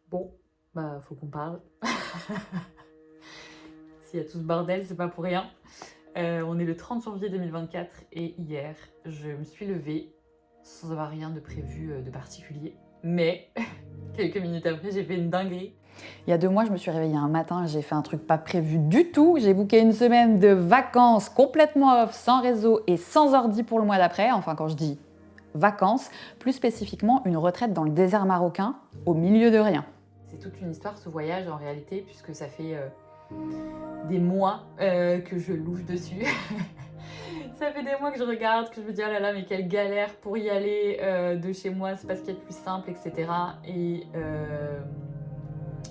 Bon, bah faut qu'on parle. S'il y a tout ce bordel, c'est pas pour rien. On est le 30 janvier 2024 et hier, je me suis levée sans avoir rien de prévu de particulier. Mais quelques minutes après, j'ai fait une dinguerie. Il y a 2 mois, je me suis réveillée un matin, j'ai fait un truc pas prévu du tout. J'ai booké une semaine de vacances complètement off, sans réseau et sans ordi pour le mois d'après. Enfin, quand je dis vacances, plus spécifiquement une retraite dans le désert marocain, au milieu de rien. C'est toute une histoire ce voyage en réalité, puisque ça fait des mois que je louche dessus. Ça fait des mois que je regarde, que je me dis oh là là, mais quelle galère pour y aller de chez moi, c'est pas ce qu'il y a de plus simple, etc. Et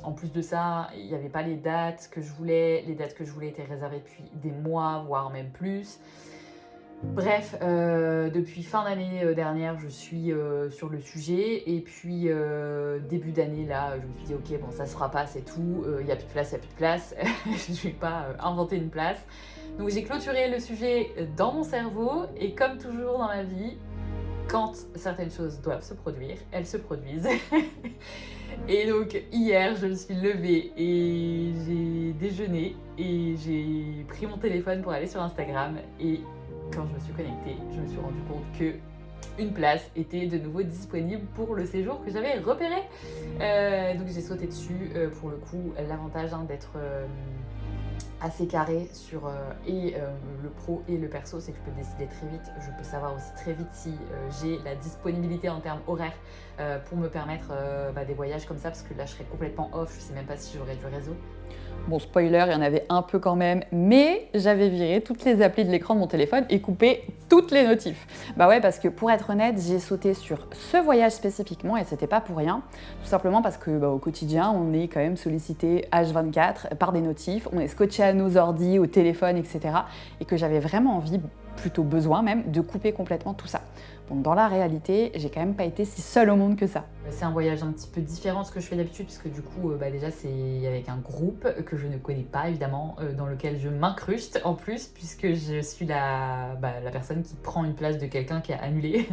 en plus de ça, il n'y avait pas les dates que je voulais. Les dates que je voulais étaient réservées depuis des mois, voire même plus. Bref, depuis fin d'année dernière, je suis sur le sujet. Et puis, début d'année, là, je me suis dit, ok, bon, ça se fera pas, c'est tout. Il n'y a plus de place, il n'y a plus de place. Je ne vais pas inventer une place. Donc, j'ai clôturé le sujet dans mon cerveau. Et comme toujours dans ma vie, quand certaines choses doivent se produire, elles se produisent. Et donc hier, je me suis levée et j'ai déjeuné et j'ai pris mon téléphone pour aller sur Instagram. Et quand je me suis connectée, je me suis rendu compte que une place était de nouveau disponible pour le séjour que j'avais repéré. Donc j'ai sauté dessus. Pour le coup, l'avantage d'être assez carré sur le pro et le perso, c'est que je peux décider très vite. Je peux savoir aussi très vite si j'ai la disponibilité en termes horaires pour me permettre des voyages comme ça, parce que là je serais complètement off, je sais même pas si j'aurais du réseau. Bon, spoiler, il y en avait un peu quand même, mais j'avais viré toutes les applis de l'écran de mon téléphone et coupé toutes les notifs. Bah ouais, parce que pour être honnête, j'ai sauté sur ce voyage spécifiquement et c'était pas pour rien. Tout simplement parce que au quotidien, on est quand même sollicité H24 par des notifs, on est scotché à nos ordis, au téléphone, etc. Et que j'avais vraiment envie, plutôt besoin même, de couper complètement tout ça. Bon, dans la réalité, j'ai quand même pas été si seule au monde que ça. C'est un voyage un petit peu différent de ce que je fais d'habitude, puisque du coup, déjà, c'est avec un groupe que je ne connais pas, évidemment, dans lequel je m'incruste en plus, puisque je suis la personne qui prend une place de quelqu'un qui a annulé.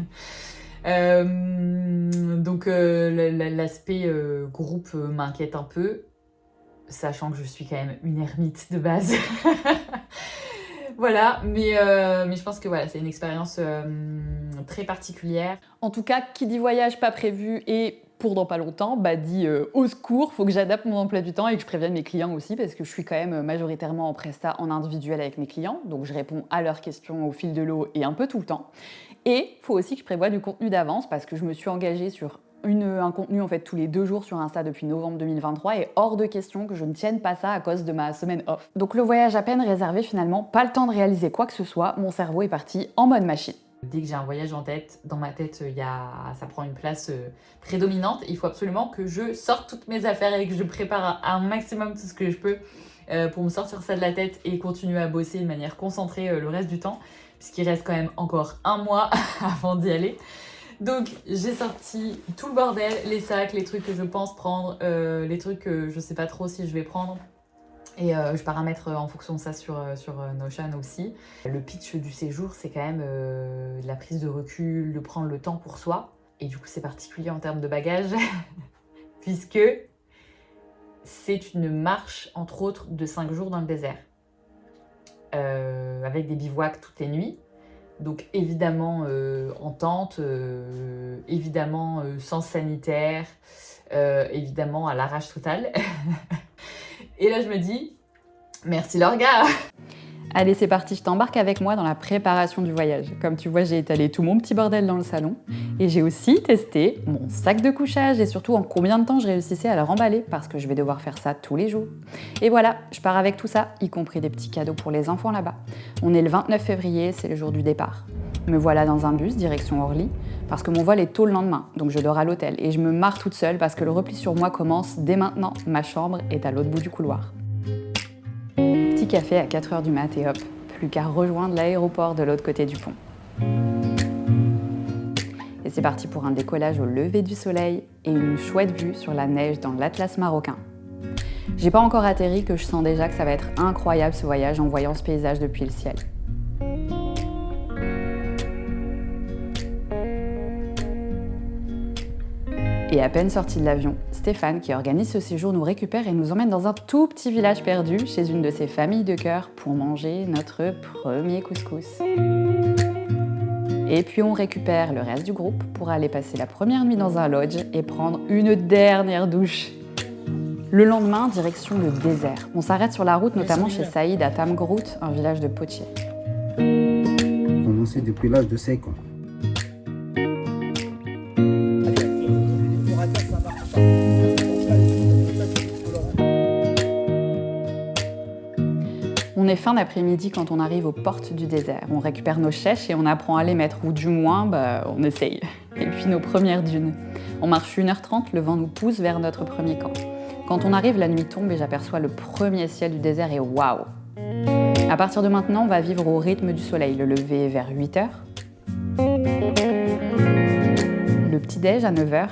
Donc, l'aspect groupe m'inquiète un peu, sachant que je suis quand même une ermite de base. Voilà, mais je pense que voilà, c'est une expérience très particulière. En tout cas, qui dit voyage pas prévu et pour dans pas longtemps, dit au secours, faut que j'adapte mon emploi du temps et que je prévienne mes clients aussi parce que je suis quand même majoritairement en presta en individuel avec mes clients, donc je réponds à leurs questions au fil de l'eau et un peu tout le temps. Et faut aussi que je prévoie du contenu d'avance parce que je me suis engagée sur un contenu en fait tous les 2 jours sur Insta depuis novembre 2023 et hors de question que je ne tienne pas ça à cause de ma semaine off. Donc le voyage à peine réservé finalement, pas le temps de réaliser quoi que ce soit, mon cerveau est parti en mode machine. Dès que j'ai un voyage en tête, dans ma tête, ça prend une place prédominante. Il faut absolument que je sorte toutes mes affaires et que je prépare un maximum tout ce que je peux pour me sortir ça de la tête et continuer à bosser de manière concentrée le reste du temps, puisqu'il reste quand même encore un mois avant d'y aller. Donc j'ai sorti tout le bordel, les sacs, les trucs que je pense prendre, les trucs que je sais pas trop si je vais prendre. Et je paramètre en fonction de ça sur Notion aussi. Le pitch du séjour, c'est quand même de la prise de recul, de prendre le temps pour soi. Et du coup, c'est particulier en termes de bagages, puisque c'est une marche, entre autres, de 5 jours dans le désert. Avec des bivouacs toutes les nuits. Donc évidemment en tente, évidemment sans sanitaire, évidemment à l'arrache totale. Et là je me dis, merci Lorga. Allez, c'est parti, je t'embarque avec moi dans la préparation du voyage. Comme tu vois, j'ai étalé tout mon petit bordel dans le salon et j'ai aussi testé mon sac de couchage et surtout en combien de temps je réussissais à le remballer parce que je vais devoir faire ça tous les jours. Et voilà, je pars avec tout ça, y compris des petits cadeaux pour les enfants là-bas. On est le 29 février, c'est le jour du départ. Me voilà dans un bus direction Orly parce que mon vol est tôt le lendemain, donc je dors à l'hôtel et je me marre toute seule parce que le repli sur moi commence dès maintenant. Ma chambre est à l'autre bout du couloir. Petit café à 4h du mat et hop, plus qu'à rejoindre l'aéroport de l'autre côté du pont. Et c'est parti pour un décollage au lever du soleil et une chouette vue sur la neige dans l'Atlas marocain. J'ai pas encore atterri que je sens déjà que ça va être incroyable ce voyage en voyant ce paysage depuis le ciel. Et à peine sorti de l'avion, Stéphane, qui organise ce séjour, nous récupère et nous emmène dans un tout petit village perdu, chez une de ses familles de cœur, pour manger notre premier couscous. Et puis on récupère le reste du groupe pour aller passer la première nuit dans un lodge et prendre une dernière douche. Le lendemain, direction le désert. On s'arrête sur la route, notamment chez Saïd à Tamgrout, un village de potiers. Commencé depuis l'âge de 5 ans. On est fin d'après-midi quand on arrive aux portes du désert. On récupère nos chèches et on apprend à les mettre, ou du moins, on essaye. Et puis nos premières dunes. On marche 1h30, le vent nous pousse vers notre premier camp. Quand on arrive, la nuit tombe et j'aperçois le premier ciel du désert et waouh! À partir de maintenant, on va vivre au rythme du soleil. Le lever vers 8h, le petit-déj à 9h,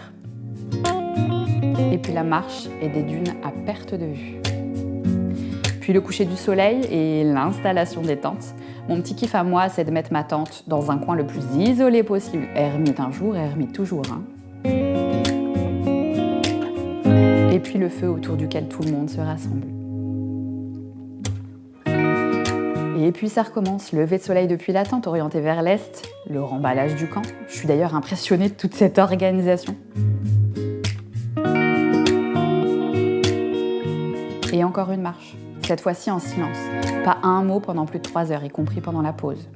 et puis la marche et des dunes à perte de vue. Puis le coucher du soleil et l'installation des tentes. Mon petit kiff à moi, c'est de mettre ma tente dans un coin le plus isolé possible. Ermite un jour, ermite toujours. Et puis le feu autour duquel tout le monde se rassemble. Et puis ça recommence, lever de soleil depuis la tente orientée vers l'est, le remballage du camp. Je suis d'ailleurs impressionnée de toute cette organisation. Et encore une marche, cette fois-ci en silence. Pas un mot pendant plus de 3 heures, y compris pendant la pause.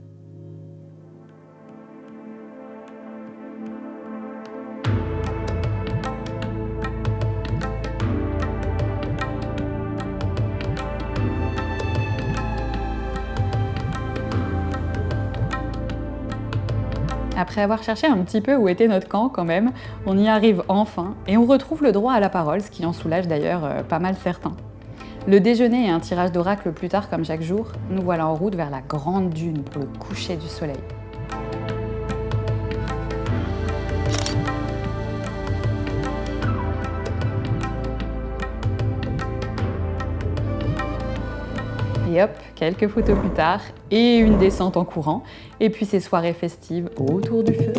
Après avoir cherché un petit peu où était notre camp quand même, on y arrive enfin et on retrouve le droit à la parole, ce qui en soulage d'ailleurs pas mal certains. Le déjeuner et un tirage d'oracle plus tard comme chaque jour, nous voilà en route vers la grande dune pour le coucher du soleil. Et hop, quelques photos plus tard, et une descente en courant, et puis ces soirées festives autour du feu.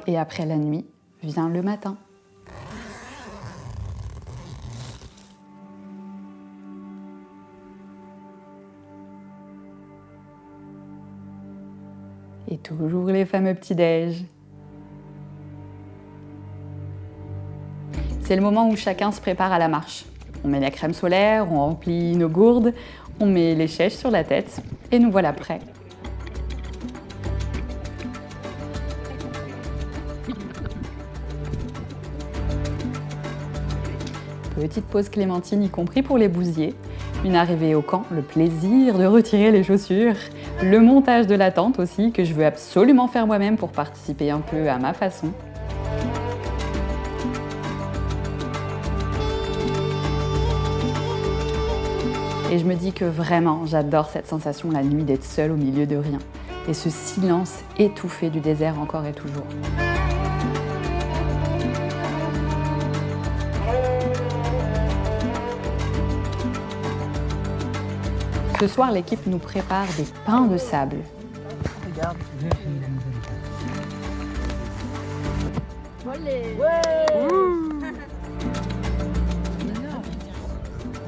Et après la nuit, vient le matin. Et toujours les fameux petits-déj. C'est le moment où chacun se prépare à la marche. On met la crème solaire, on remplit nos gourdes, on met les chèches sur la tête et nous voilà prêts. Petite pause clémentine, y compris pour les bousiers. Une arrivée au camp, le plaisir de retirer les chaussures. Le montage de la tente aussi, que je veux absolument faire moi-même pour participer un peu à ma façon. Et je me dis que vraiment, j'adore cette sensation la nuit d'être seule au milieu de rien. Et ce silence étouffé du désert encore et toujours. Ce soir, l'équipe nous prépare des pains de sable. Regarde. Olé. Ouais.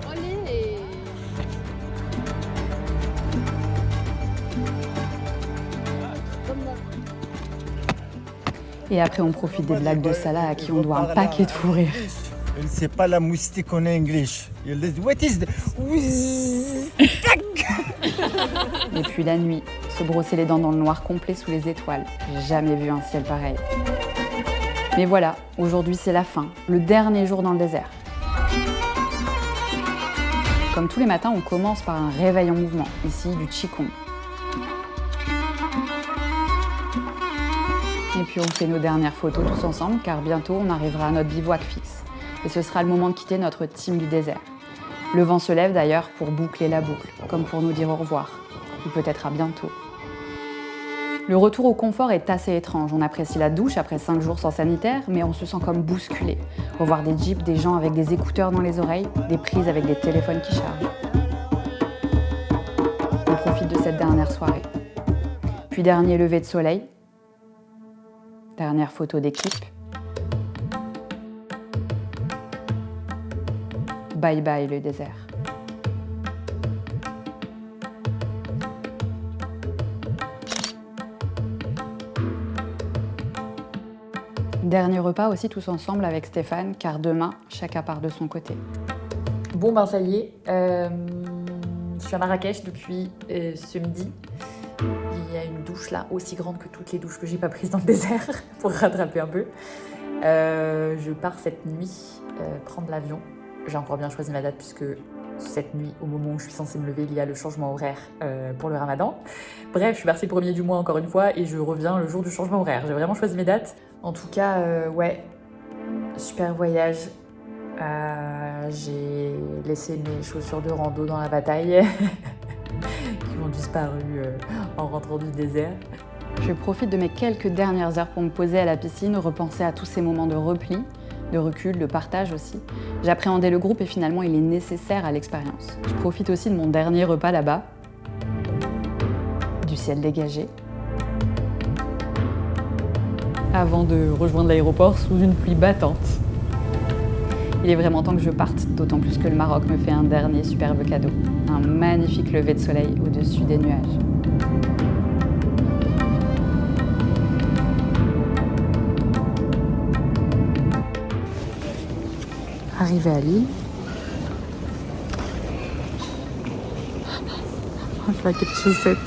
Olé. Et après, on profite des blagues de Salah à qui on doit un paquet de fou rire. Il ne sait pas la moustique en English. Il dit what is the... Et puis la nuit, se brosser les dents dans le noir complet sous les étoiles. J'ai jamais vu un ciel pareil. Mais voilà, aujourd'hui c'est la fin, le dernier jour dans le désert. Comme tous les matins, on commence par un réveil en mouvement, ici du Qigong. Et puis on fait nos dernières photos tous ensemble, car bientôt on arrivera à notre bivouac fixe. Et ce sera le moment de quitter notre team du désert. Le vent se lève d'ailleurs pour boucler la boucle, comme pour nous dire au revoir, ou peut-être à bientôt. Le retour au confort est assez étrange. On apprécie la douche après 5 jours sans sanitaire, mais on se sent comme bousculé. Revoir des jeeps, des gens avec des écouteurs dans les oreilles, des prises avec des téléphones qui chargent. On profite de cette dernière soirée. Puis dernier lever de soleil. Dernière photo d'équipe. Bye bye le désert. Dernier repas aussi tous ensemble avec Stéphane, car demain, chacun part de son côté. Bon ben ça y est, je suis à Marrakech depuis ce midi. Il y a une douche là aussi grande que toutes les douches que j'ai pas prises dans le désert pour rattraper un peu. Je pars cette nuit prendre l'avion. J'ai encore bien choisi ma date puisque cette nuit, au moment où je suis censée me lever, il y a le changement horaire pour le ramadan. Bref, je suis partie le 1er du mois encore une fois et je reviens le jour du changement horaire. J'ai vraiment choisi mes dates. En tout cas, ouais, super voyage. J'ai laissé mes chaussures de rando dans la bataille qui ont disparu en rentrant du désert. Je profite de mes quelques dernières heures pour me poser à la piscine, repenser à tous ces moments de repli, de recul, de partage aussi. J'appréhendais le groupe et finalement il est nécessaire à l'expérience. Je profite aussi de mon dernier repas là-bas, du ciel dégagé, avant de rejoindre l'aéroport sous une pluie battante. Il est vraiment temps que je parte, d'autant plus que le Maroc me fait un dernier superbe cadeau. Un magnifique lever de soleil au-dessus des nuages. Arrivé à Lille. Je fais quelque chose.